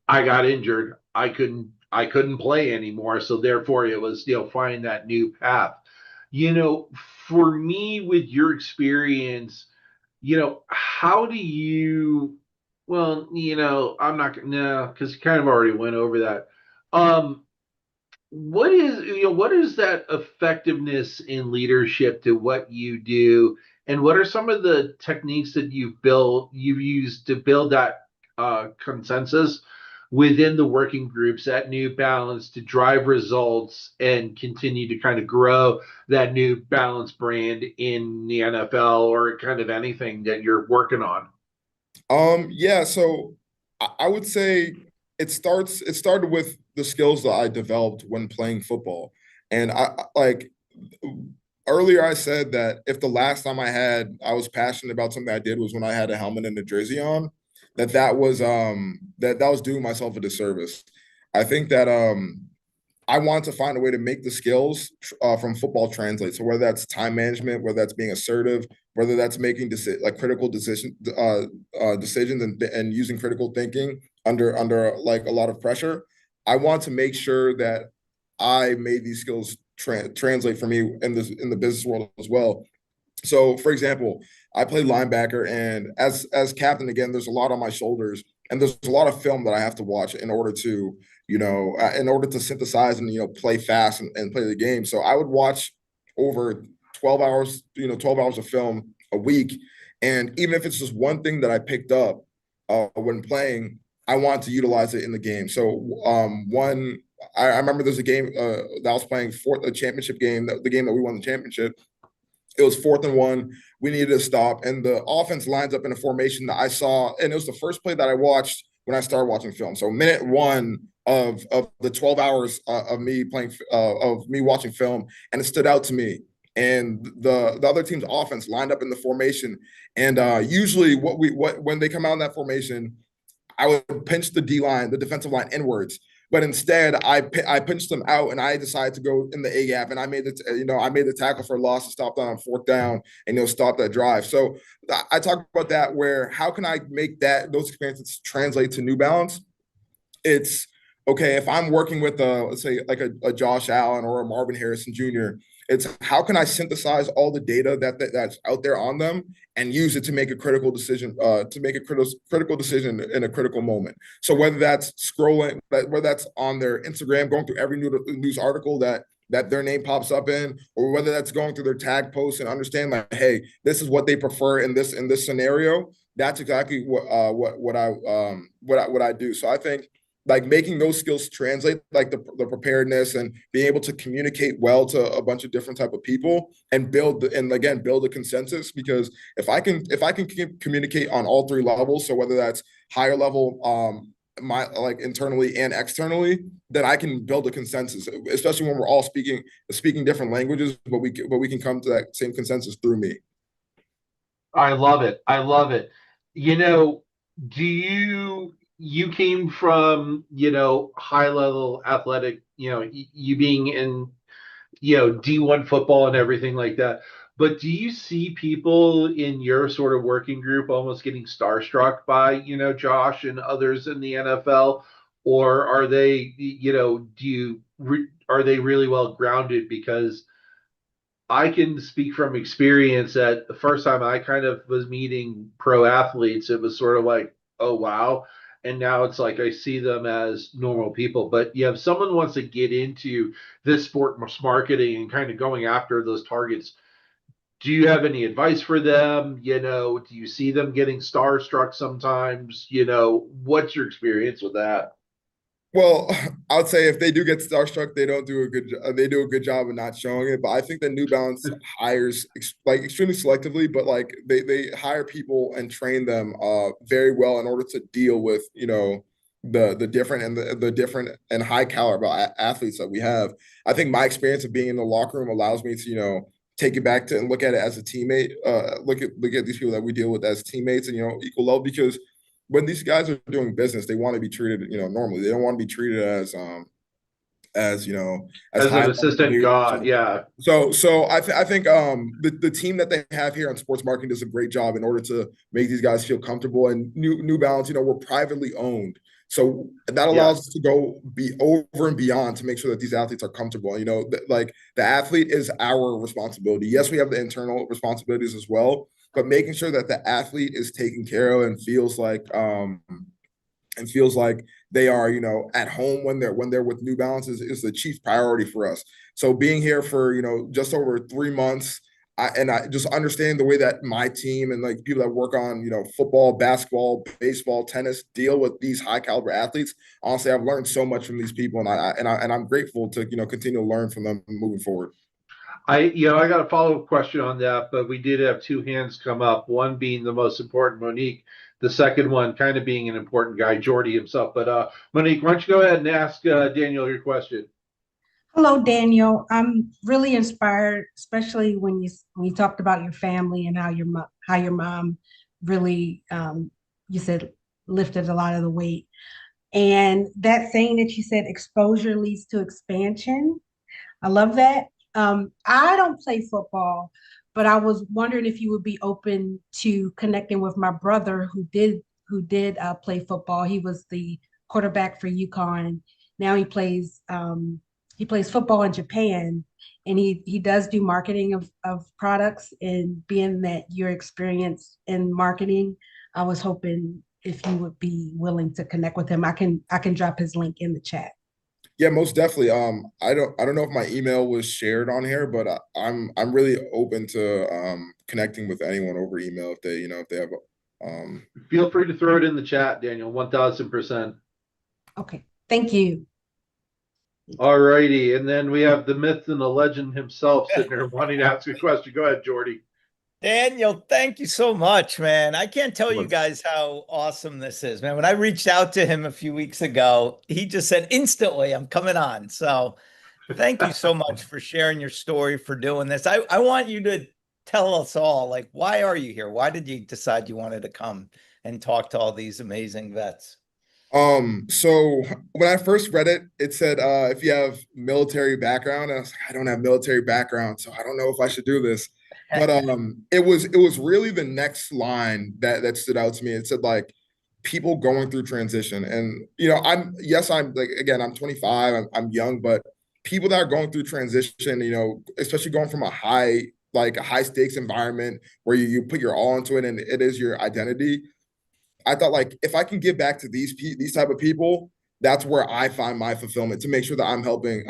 I got injured. I couldn't play anymore. So therefore it was, find that new path. You know, for me with your experience, how do you well, I'm not gonna no, because you kind of already went over that. Um, what is that effectiveness in leadership to what you do, and what are some of the techniques that you've used to build that consensus within the working groups at New Balance to drive results and continue to kind of grow that New Balance brand in the NFL or kind of anything that you're working on? Yeah, so I would say it started with the skills that I developed when playing football. And like earlier I said that if the last time I was passionate about something I did was when I had a helmet and a jersey on, that was doing myself a disservice. I think that I want to find a way to make the skills from football translate. So whether that's time management, whether that's being assertive, whether that's making critical decisions and using critical thinking under like a lot of pressure, I want to make sure that I made these skills translate for me in the business world as well. So, for example, I play linebacker, and as captain, again, there's a lot on my shoulders, and there's a lot of film that I have to watch in order to, in order to synthesize and play fast and play the game. So I would watch over 12 hours, 12 hours of film a week, and even if it's just one thing that I picked up when playing, I want to utilize it in the game. So one. I remember there's a game that I was playing for a championship game, the game that we won the championship. It was 4th and 1. We needed to stop, and the offense lines up in a formation that I saw, and it was the first play that I watched when I started watching film. So minute one of the 12 hours of me watching film, and it stood out to me. And the other team's offense lined up in the formation, and usually what when they come out in that formation, I would pinch the D line, the defensive line inwards. But instead, I pinched them out, and I decided to go in the A gap, and I made the tackle for a loss to stop that on 4th down, and stop that drive. So I talk about that where how can I make those experiences translate to New Balance? It's okay if I'm working with let's say like a Josh Allen or a Marvin Harrison Jr. It's how can I synthesize all the data that's out there on them and use it to make a critical decision critical decision in a critical moment. So whether that's scrolling, whether that's on their Instagram, going through every news article that their name pops up in, or whether that's going through their tag posts and understand like, hey, this is what they prefer in this scenario. That's exactly what I do. So I think like making those skills translate, like the preparedness and being able to communicate well to a bunch of different type of people and build a consensus. Because if I can communicate on all three levels, so whether that's higher level, my like internally and externally, then I can build a consensus, especially when we're all speaking different languages, but we can come to that same consensus through me. I love it. I love it. You know, do you came from, high level athletic, you being in, D1 football and everything like that. But do you see people in your sort of working group almost getting starstruck by, Josh and others in the NFL? Or are they, are they really well grounded? Because I can speak from experience that the first time I kind of was meeting pro athletes, it was sort of like, oh, wow. And now it's like I see them as normal people. But yeah, if someone wants to get into this sport marketing and kind of going after those targets, do you have any advice for them? Do you see them getting starstruck sometimes? What's your experience with that? Well, I would say if they do get starstruck, they don't do a good they do a good job of not showing it. But I think that New Balance hires like extremely selectively, but like they hire people and train them very well in order to deal with, the different and the different and high caliber athletes that we have. I think my experience of being in the locker room allows me to, take it back to and look at it as a teammate, look at these people that we deal with as teammates and, equal level, because when these guys are doing business, they want to be treated, normally. They don't want to be treated as as As an high level assistant players. god, yeah. So I think the team that they have here on sports marketing does a great job in order to make these guys feel comfortable. And New Balance, we're privately owned. So that allows us Yes. to go be over and beyond to make sure that these athletes are comfortable. Like the athlete is our responsibility. Yes, we have the internal responsibilities as well, but making sure that the athlete is taken care of and feels like they are, at home when they're with New Balance is the chief priority for us. So being here for, just over 3 months, I just understanding the way that my team and like people that work on, football, basketball, baseball, tennis deal with these high caliber athletes. Honestly, I've learned so much from these people, and I'm grateful to, continue to learn from them moving forward. I got a follow-up question on that, but we did have two hands come up, one being the most important, Monique, the second one kind of being an important guy, Jordy himself. But Monique, why don't you go ahead and ask Daniel your question? Hello, Daniel. I'm really inspired, especially when you talked about your family and how your mom really you said lifted a lot of the weight. And that saying that you said exposure leads to expansion. I love that. I don't play football, but I was wondering if you would be open to connecting with my brother who did play football. He was the quarterback for UConn. Now he plays football in Japan, and he does do marketing of products. And being that you're experienced in marketing, I was hoping if you would be willing to connect with him. I can drop his link in the chat. Yeah, most definitely. I don't know if my email was shared on here, but I'm really open to connecting with anyone over email if they, if they have um Feel free to throw it in the chat, Daniel, 1000%. Okay, thank you. All righty. And then we have the myth and the legend himself sitting there wanting to ask a question. Go ahead, Jordy. Daniel, thank you so much, man. I can't tell you Sure. guys how awesome this is, man. When I reached out to him a few weeks ago, he just said instantly, I'm coming on. So thank you so much for sharing your story, for doing this. I want you to tell us all, like, why are you here? Why did you decide you wanted to come and talk to all these amazing vets? So when I first read it, it said if you have military background, and I was like, I don't have military background, so I don't know if I should do this. But it was really the next line that stood out to me. It said like people going through transition. And I'm like, again, I'm 25, I'm young, but people that are going through transition, especially going from a high stakes environment where you put your all into it and it is your identity. I thought like if I can give back to these type of people, that's where I find my fulfillment to make sure that I'm helping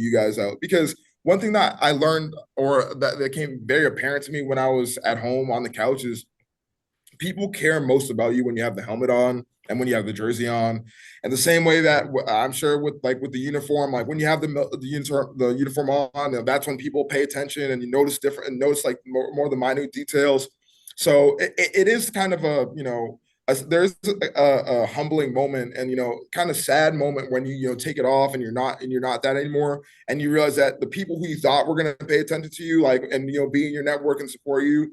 you guys out. Because one thing that I learned or that came very apparent to me when I was at home on the couch is people care most about you when you have the helmet on and when you have the jersey on. And the same way that I'm sure with the uniform, like when you have the uniform on, that's when people pay attention and you notice different and notice like more of the minute details. So it is kind of there's a humbling moment and kind of sad moment when you take it off and you're not that anymore, and you realize that the people who you thought were going to pay attention to you, like, and be in your network and support you,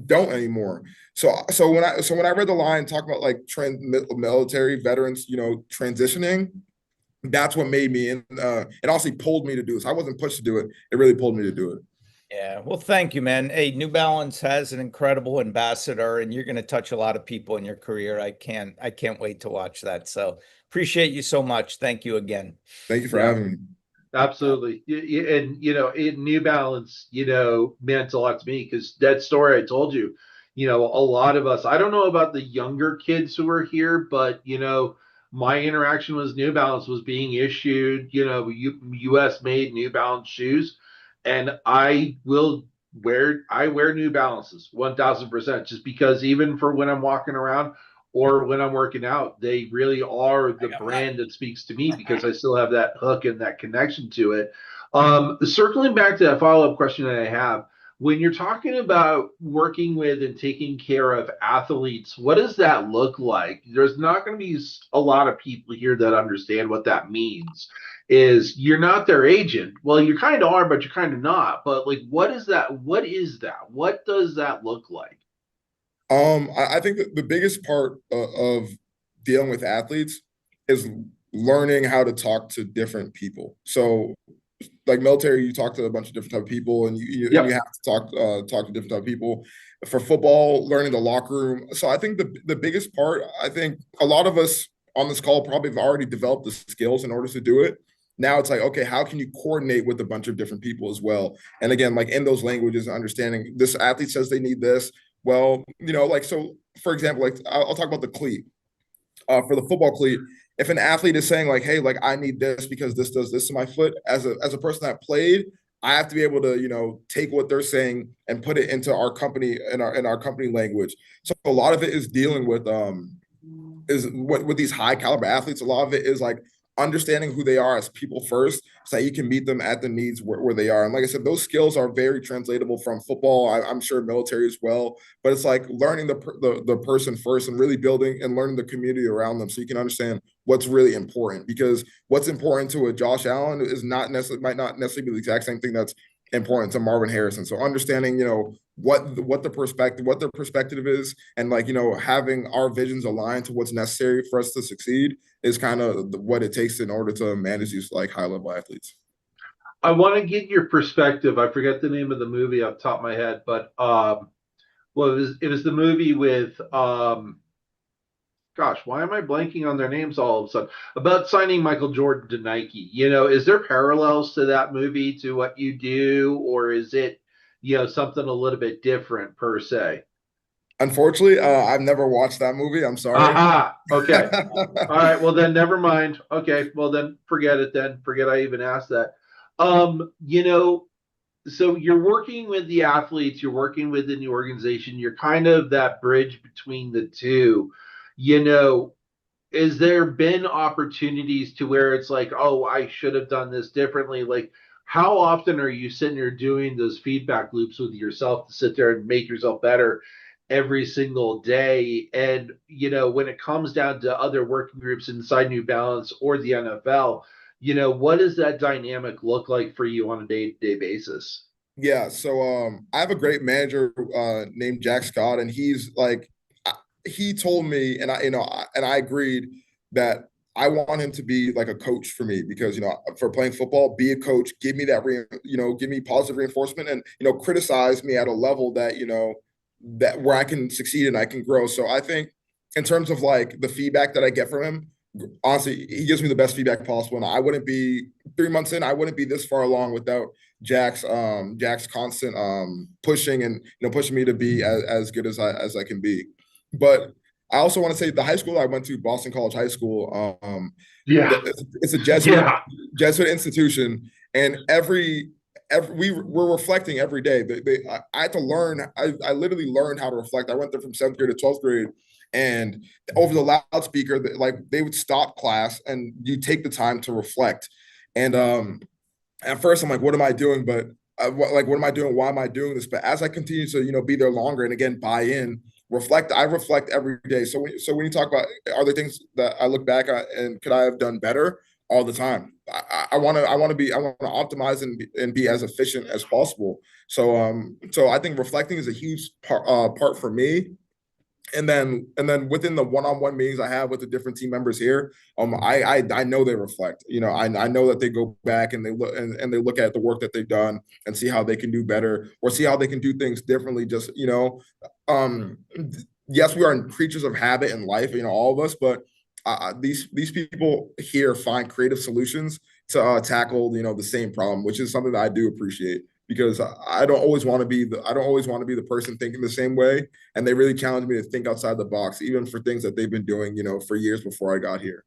don't anymore. So when I read the line talk about like military veterans, transitioning, that's what made me and it also pulled me to do this. I wasn't pushed to do it. It really pulled me to do it. Yeah, well, thank you, man. Hey, New Balance has an incredible ambassador, and you're going to touch a lot of people in your career. I can't wait to watch that. So appreciate you so much. Thank you again. Thank you for Yeah. having me. Absolutely. And, in New Balance, meant a lot to me because that story I told you, a lot of us, I don't know about the younger kids who are here, but, my interaction with New Balance was being issued, US made New Balance shoes. And I wear New Balances 1000%, just because even for when I'm walking around, or when I'm working out, they really are the brand that speaks to me because I still have that hook and that connection to it. Circling back to that follow-up question that I have, when you're talking about working with and taking care of athletes, what does that look like? There's not going to be a lot of people here that understand what that means. Is you're not their agent. Well, you kind of are, but you're kind of not. But like, what is that? What is that? What does that look like? I think that the biggest part of dealing with athletes is learning how to talk to different people. So, like military, you talk to a bunch of different type of people, and you Yep. have to talk to different type of people. For football, learning the locker room. So I think the biggest part, I think a lot of us on this call probably have already developed the skills in order to do it. Now it's like, okay, how can you coordinate with a bunch of different people as well? And again, like in those languages, understanding this athlete says they need this. Well, like so. For example, like I'll talk about the cleat for the football cleat. If an athlete is saying like, "Hey, like I need this because this does this to my foot," as a person that played, I have to be able to take what they're saying and put it into our company in our company language. So a lot of it is dealing with is with these high caliber athletes. A lot of it is like understanding who they are as people first, so that you can meet them at the needs where they are. And like I said, those skills are very translatable from football. I'm sure military as well, but it's like learning the person first and really building and learning the community around them, so you can understand what's really important. Because what's important to a Josh Allen is not necessarily might not necessarily be the exact same thing that's important to Marvin Harrison. So understanding, what their perspective is, and like, having our visions aligned to what's necessary for us to succeed is kind of what it takes in order to manage these like high level athletes. I want to get your perspective. I forget the name of the movie off the top of my head, but well, it was the movie with gosh, why am I blanking on their names all of a sudden? About signing Michael Jordan to Nike. Is there parallels to that movie to what you do, or is it, something a little bit different per se? Unfortunately, I've never watched that movie. I'm sorry. Aha. Okay. All right. Well, then never mind. Okay. Well, then forget it. Then forget I even asked that. Um, you know, so you're working with the athletes, you're working within the organization, you're kind of that bridge between the two. You know, is there been opportunities to where it's like, oh, I should have done this differently? Like, how often are you sitting there doing those feedback loops with yourself to sit there and make yourself better every single day? And, when it comes down to other working groups inside New Balance or the NFL, what does that dynamic look like for you on a day-to-day basis? Yeah, so I have a great manager named Jack Scott, and he's like, he told me, and I agreed that I want him to be like a coach for me, because for playing football, be a coach, give me that give me positive reinforcement, and criticize me at a level that that where I can succeed and I can grow. So I think in terms of like the feedback that I get from him, honestly, he gives me the best feedback possible, and I wouldn't be 3 months in, I wouldn't be this far along without Jack's constant pushing, and pushing me to be as good as I can be. But I also want to say the high school I went to, Boston College High School, Yeah. it's a Jesuit institution, and we're reflecting every day. I had to learn. I literally learned how to reflect. I went there from 7th grade to 12th grade, and over the loudspeaker, like they would stop class and you take the time to reflect. And at first I'm like, what am I doing? But what am I doing? Why am I doing this? But as I continue to be there longer, and again buy in, reflect, I reflect every day. So when you talk about, are there things that I look back at and could I have done better? All the time. I want to optimize and be as efficient as possible. So I think reflecting is a huge part for me. And then within the one-on-one meetings I have with the different team members here, I know they reflect. I know that they go back and they look and they look at the work that they've done and see how they can do better, or see how they can do things differently. Just um, yes, we are creatures of habit in life, all of us, but these people here find creative solutions to tackle the same problem, which is something that I do appreciate, because I don't always want to be the person thinking the same way, and they really challenge me to think outside the box, even for things that they've been doing for years before I got here.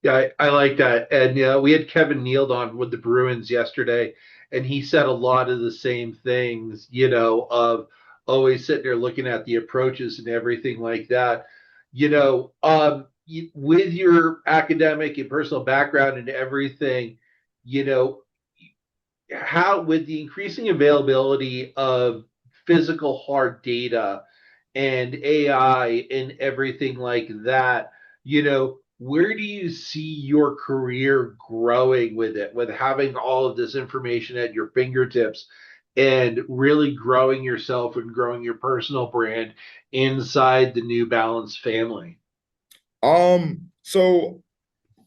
Yeah, I like that. And we had Kevin Neal on with the Bruins yesterday, and he said a lot of the same things, of always sitting there looking at the approaches and everything like that. With your academic and personal background and everything, you know, how with the increasing availability of physical hard data and AI and everything like that, where do you see your career growing with it, with having all of this information at your fingertips and really growing yourself and growing your personal brand inside the New Balance family? So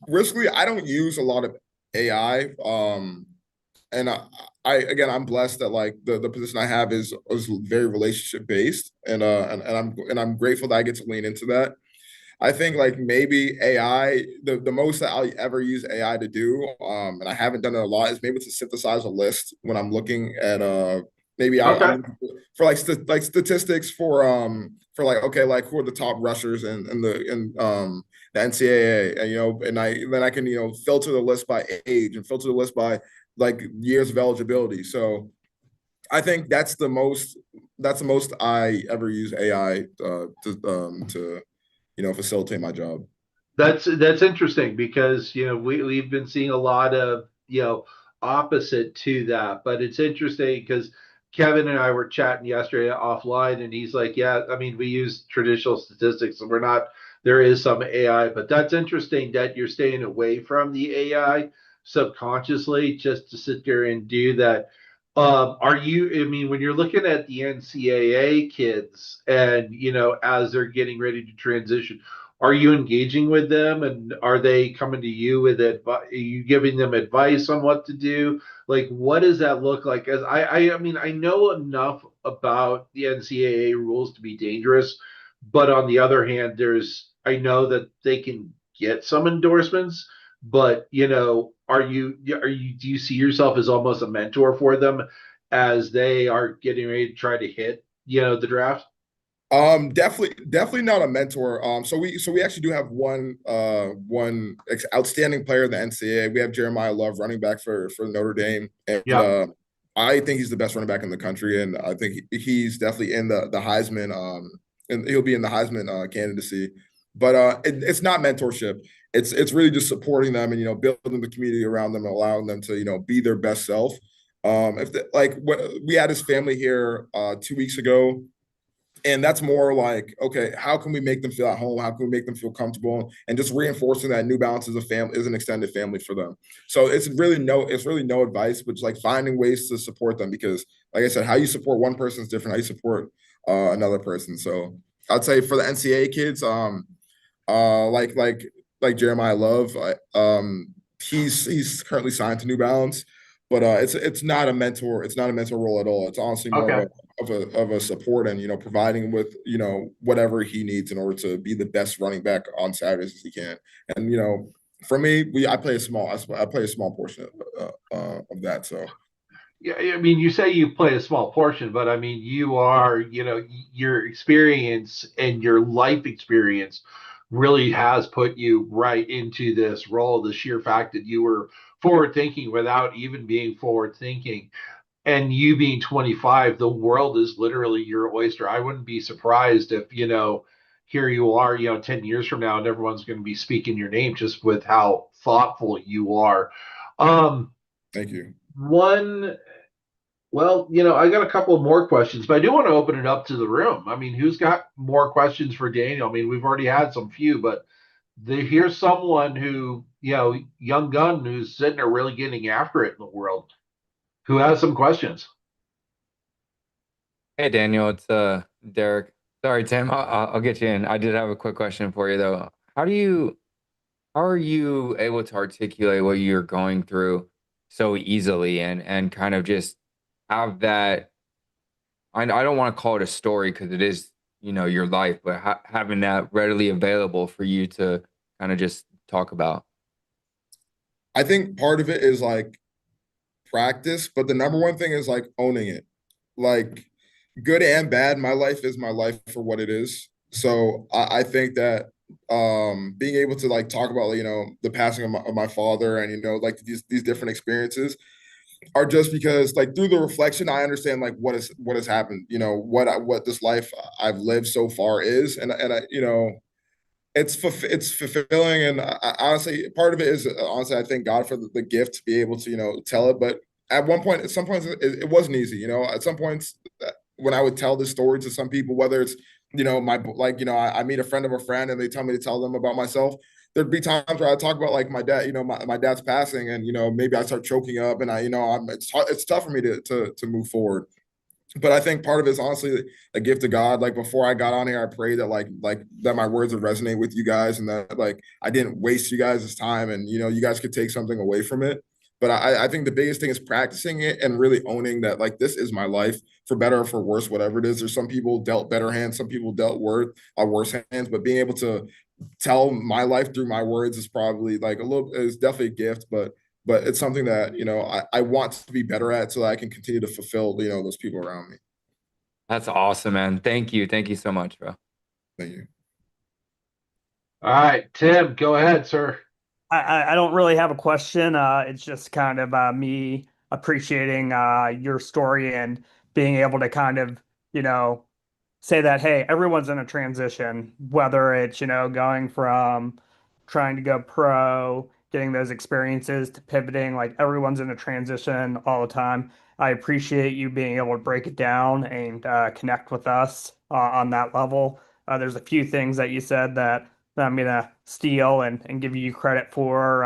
riskly, I don't use a lot of AI. And again, I'm blessed that like the position I have is very relationship based, and I'm grateful that I get to lean into that. I think like maybe AI, the most that I'll ever use AI to do, and I haven't done it a lot, is maybe to synthesize a list when I'm looking at maybe Okay. I'm for like like statistics for like okay like who are the top rushers in the NCAA, and and I can filter the list by age and filter the list by like years of eligibility. So I think that's the most I ever use AI to facilitate my job. That's interesting because we've been seeing a lot of opposite to that, but it's interesting because Kevin and I were chatting yesterday offline, and he's like, "Yeah, I mean, we use traditional statistics, and we're not. There is some AI, but that's interesting that you're staying away from the AI subconsciously just to sit there and do that." Are you? I mean, when you're looking at the NCAA kids, and as they're getting ready to transition, are you engaging with them, and are they coming to you with advice? Are you giving them advice on what to do? Like, what does that look like? As I mean, I know enough about the NCAA rules to be dangerous, but on the other hand, I know that they can get some endorsements, but do you see yourself as almost a mentor for them as they are getting ready to try to hit, the draft? Definitely not a mentor. So we actually do have one outstanding player in the NCAA. We have Jeremiah Love, running back for Notre Dame, and Yeah. I think he's the best running back in the country, and I think he's definitely in the Heisman, and he'll be in the Heisman candidacy. But it's not mentorship. It's really just supporting them and building the community around them and allowing them to be their best self. If like what we had his family here 2 weeks ago, and that's more like, okay, how can we make them feel at home? How can we make them feel comfortable? And just reinforcing that New Balance is a family, is an extended family for them. So it's really no advice, but just like finding ways to support them, because like I said, how you support one person is different how you support another person. So I'd say for the NCAA kids, uh, like like like Jeremiah Love, he's currently signed to New Balance, but it's not a mentor role at all. It's honestly more Okay. of a support, and providing with whatever he needs in order to be the best running back on Saturdays as he can. And for me, I play a small portion of that. So Yeah, I mean, you say you play a small portion, but I mean, you are, your experience and your life experience really has put you right into this role. The sheer fact that you were forward thinking without even being forward thinking, and you being 25, the world is literally your oyster. I wouldn't be surprised if, here you are, 10 years from now, and everyone's going to be speaking your name just with how thoughtful you are. Um, thank you. one well, I got a couple of more questions, but I do want to open it up to the room. I mean, who's got more questions for Daniel? I mean, we've already had some few, but here's someone who, young gun who's sitting there really getting after it in the world, who has some questions. Hey Daniel, it's Derek. Sorry, Tim. I'll get you in. I did have a quick question for you though. How are you able to articulate what you're going through so easily and kind of just have that? I don't want to call it a story because it is your life, but having that readily available for you to kind of just talk about. I think part of it is like practice, but the number one thing is like owning it. Like good and bad, my life is my life for what it is. So I think that being able to like talk about the passing of my father, and like these different experiences are just because like through the reflection I understand like what has happened, what this life I've lived so far is, and I it's fulfilling, and honestly, part of it is honestly, I thank God for the gift to be able to tell it. But at one point, at some points, it wasn't easy. At some points, when I would tell this story to some people, whether it's my I meet a friend of a friend and they tell me to tell them about myself. There'd be times where I talk about like my dad, my dad's passing, and maybe I start choking up, and it's tough for me to move forward. But I think part of it is honestly a gift of God. Like before I got on here, I prayed that like that my words would resonate with you guys, and that like I didn't waste you guys' time, and you guys could take something away from it. But I think the biggest thing is practicing it and really owning that like this is my life, for better or for worse, whatever it is. There's some people dealt better hands, some people dealt worse hands, but being able to tell my life through my words is probably like is definitely a gift, but it's something that I want to be better at so that I can continue to fulfill those people around me. That's awesome, man. Thank you so much, bro. Thank you. All right, Tim, go ahead, sir. I don't really have a question. It's just kind of me appreciating your story and being able to kind of, say that, hey, everyone's in a transition, whether it's, going from trying to go pro, getting those experiences to pivoting, like everyone's in a transition all the time. I appreciate you being able to break it down and connect with us on that level. There's a few things that you said that I'm gonna steal and give you credit for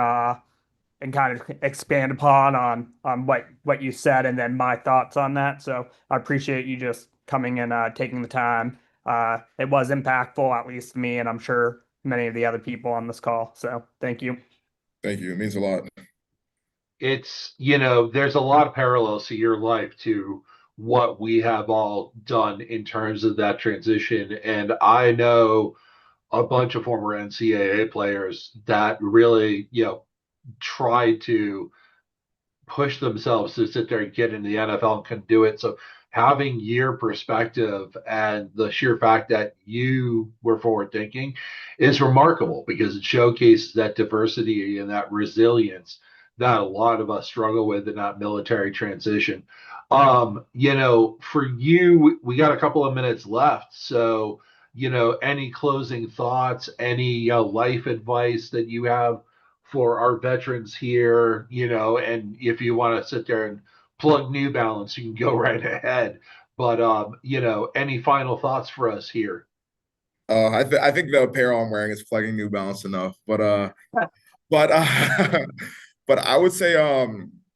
and kind of expand upon on what you said and then my thoughts on that. So I appreciate you just coming and taking the time. It was impactful, at least to me, and I'm sure many of the other people on this call. So thank you. Thank you. It means a lot. It's, there's a lot of parallels to your life to what we have all done in terms of that transition. And I know a bunch of former NCAA players that really, tried to push themselves to sit there and get into the NFL and couldn't do it. So having your perspective and the sheer fact that you were forward thinking is remarkable, because it showcases that diversity and that resilience that a lot of us struggle with in that military transition. For you, we got a couple of minutes left. So, any closing thoughts, any life advice that you have for our veterans here, and if you want to sit there and plug New Balance, you can go right ahead. But any final thoughts for us here? I think the apparel I'm wearing is plugging New Balance enough, but but I would say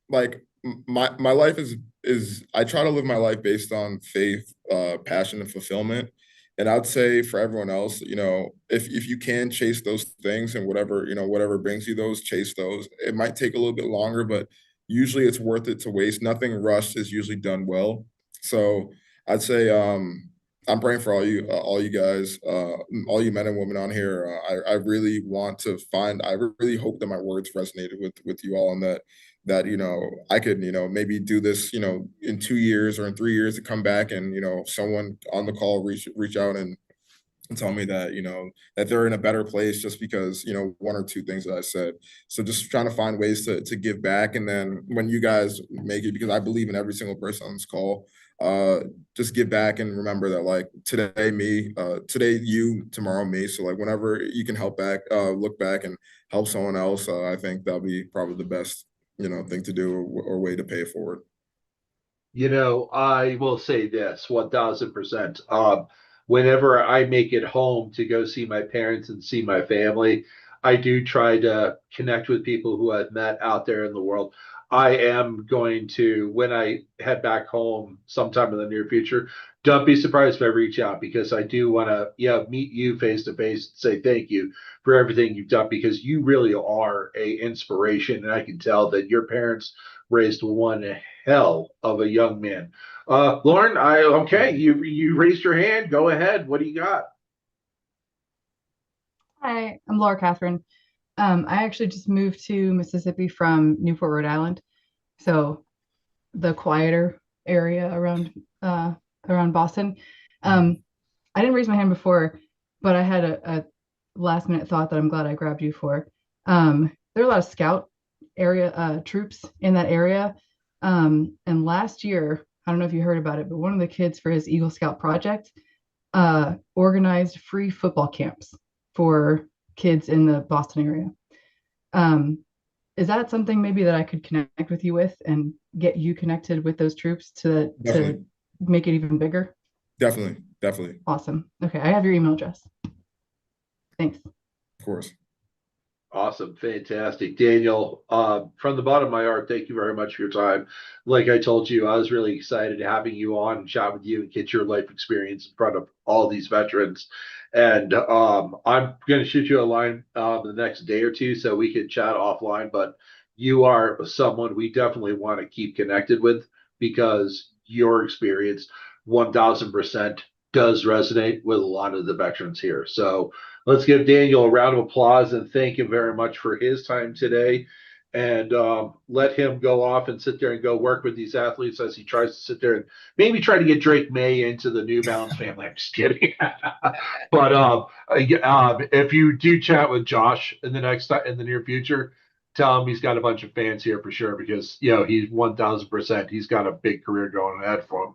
like my life is I try to live my life based on faith, passion, and fulfillment. And I'd say for everyone else, if you can chase those things, and whatever brings you those, chase those. It might take a little bit longer, but usually it's worth it to waste. Nothing rushed is usually done well. So I'd say I'm praying for all you guys, all you men and women on here. I really want to find. I really hope that my words resonated with you all, and that I could maybe do this in 2 years or in 3 years to come back, and someone on the call reach out and tell me that that they're in a better place just because one or two things that I said. So just trying to find ways to give back, and then when you guys make it, because I believe in every single person on this call, just give back and remember that like today me, today you, tomorrow me. So like whenever you can help back, look back and help someone else, I think that'll be probably the best thing to do, or way to pay it forward. I will say this 1000%. Whenever I make it home to go see my parents and see my family, I do try to connect with people who I've met out there in the world. I am going to, when I head back home sometime in the near future, don't be surprised if I reach out, because I do want to, meet you face to face, say thank you for everything you've done, because you really are a inspiration. And I can tell that your parents raised one hell of a young man. Lauren, okay, you raised your hand. Go ahead. What do you got? Hi, I'm Laura Catherine. I actually just moved to Mississippi from Newport, Rhode Island, so the quieter area around Boston. I didn't raise my hand before, but I had a last minute thought that I'm glad I grabbed you for. There are a lot of scout area troops in that area. And last year, I don't know if you heard about it, but one of the kids for his Eagle Scout project organized free football camps for kids in the Boston area. Is that something maybe that I could connect with you with and get you connected with those troops to Definitely. make it even bigger? Definitely. Definitely. Awesome. Okay, I have your email address. Thanks. Of course. Awesome. Fantastic. Daniel, from the bottom of my heart, thank you very much for your time. Like I told you, I was really excited having you on and chat with you and get your life experience in front of all these veterans. And I'm going to shoot you a line the next day or two so we can chat offline. But you are someone we definitely want to keep connected with because your experience 1000% does resonate with a lot of the veterans here. So let's give Daniel a round of applause and thank him very much for his time today. And let him go off and sit there and go work with these athletes as he tries to sit there and maybe try to get Drake May into the New Balance family. I'm just kidding. But if you do chat with Josh in the near future, tell him he's got a bunch of fans here for sure because he's 1000%. He's got a big career going ahead for him.